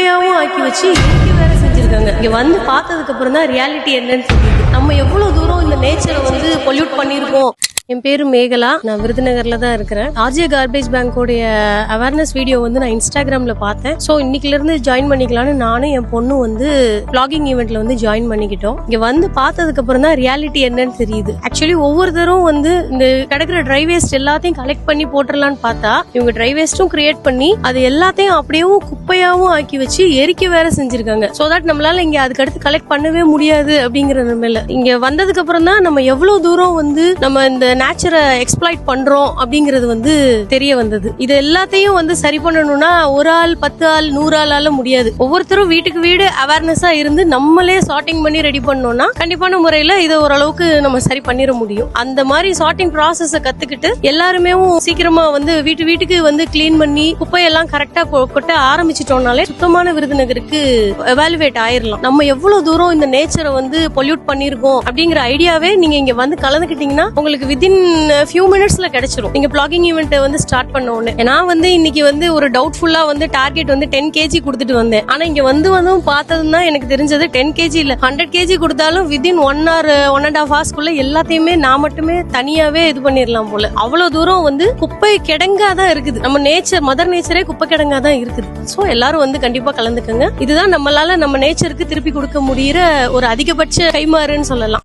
குப்பையாவும் ஆக்கி வச்சு எரிக்க வேற செஞ்சிருக்காங்க. இங்க வந்து பார்த்ததுக்கு அப்புறம் தான் ரியாலிட்டி என்னன்னு தெரியுது. நம்ம எவ்வளவு தூரம் இந்த நேச்சரை வந்து பொல்யூட் பண்ணிருக்கோம். என் பேரு மேகலா, நான் விருதுநகர்ல தான் இருக்கிறேன். ஆர்ஜே கார்பேஜ் பேங்கோடைய அவேர்னஸ் வீடியோ வந்து நான் இன்ஸ்டாகிராம்ல பார்த்தேன். சோ இன்னைக்குல இருந்து ஜாயின் பண்ணிக்கலாம்னு நானும் என் பொண்ணு வந்து பிளாகிங் ஈவெண்ட்ல வந்து ஜாயின் பண்ணிக்கிட்டோம். இங்க வந்து பார்த்ததுக்கு அப்புறம் தான் ரியாலிட்டி என்னன்னு தெரியுது. ஆக்சுவலி ஒவ்வொருத்தரும் வந்து இந்த கிடக்குற ட்ரை வேஸ்ட் எல்லாத்தையும் கலெக்ட் பண்ணி போட்டுடலான்னு பார்த்தா இவங்க ட்ரை வேஸ்டும் கிரியேட் பண்ணி அது எல்லாத்தையும் அப்படியே குப்பையாவும் ஆக்கி வச்சு எரிக்க வேற செஞ்சிருக்காங்க. சோ தட் நம்மளால இங்க அதுக்கு அடுத்து கலெக்ட் பண்ணவே முடியாது அப்படிங்கிற நிலைமையில இங்க வந்ததுக்கு அப்புறம் தான் நம்ம எவ்வளவு தூரம் வந்து நம்ம இந்த நேச்சரை எக்ஸ்ப்ளாய்ட் பண்றோம் அப்படிங்கிறது வந்து தெரிய வந்தது. இது எல்லாத்தையும் வந்து சரி பண்ணணும்னா ஒரு ஆள் 10 ஆள் 100 ஆளால முடியாது. ஒவ்வொருத்தரும் வீட்டுக்கு வீடு அவேர்னஸா இருந்து நம்மளே சார்ட்டிங் பண்ணி ரெடி பண்ணோம்னா கண்டிப்பான முறையில இதை ஓரளவுக்கு நம்ம சரி பண்ணிட முடியும். அந்த மாதிரி சார்ட்டிங் ப்ராசஸ கத்துக்கிட்டு எல்லாருமே சீக்கிரமா வந்து வீட்டுக்கு வந்து கிளீன் பண்ணி குப்பையெல்லாம் கரெக்டா கொட்ட ஆரம்பிச்சிட்டோம்னாலே சுத்தமான விருதுநகருக்கு எவாலுவேட் ஆயிரலாம். நம்ம எவ்வளவு தூரம் இந்த நேச்சரை வந்து பொல்யூட் பண்ணிருக்கோம் அப்படிங்கிற ஐடியாவே நீங்க இங்க வந்து கலந்துக்கிட்டீங்கன்னா உங்களுக்கு வித்தின் ஃபியூ மினிட்ஸ்ல கிடைச்சிரும். நீங்க பிளாகிங் ஈவெண்ட் வந்து ஸ்டார்ட் பண்ண உடனே நான் வந்து இன்னைக்கு வந்து ஒரு டவுட்ஃபுல்லா வந்து டார்கெட் வந்து 10 kg கொடுத்துட்டு வந்தேன். ஆனா இங்க வந்து பார்த்ததும் தான் எனக்கு தெரிஞ்சது 10 kg இல்ல 100 kg கொடுத்தாலும் வித்தின் 1 or 1.5 hours எல்லாத்தையுமே நான் மட்டுமே தனியாவே இது பண்ணிடலாம் போல. அவ்வளவு தூரம் வந்து குப்பை கிடங்கா தான் இருக்குது. நம்ம நேச்சர் மதர் நேச்சரே குப்பை கிடங்கா தான் இருக்குது. சோ எல்லாரும் வந்து கண்டிப்பா கலந்துக்கங்க. இதுதான் நம்மளால நம்ம நேச்சருக்கு திருப்பி கொடுக்க முடியற ஒரு அதிகபட்ச கைமாறுன்னு சொல்லலாம்.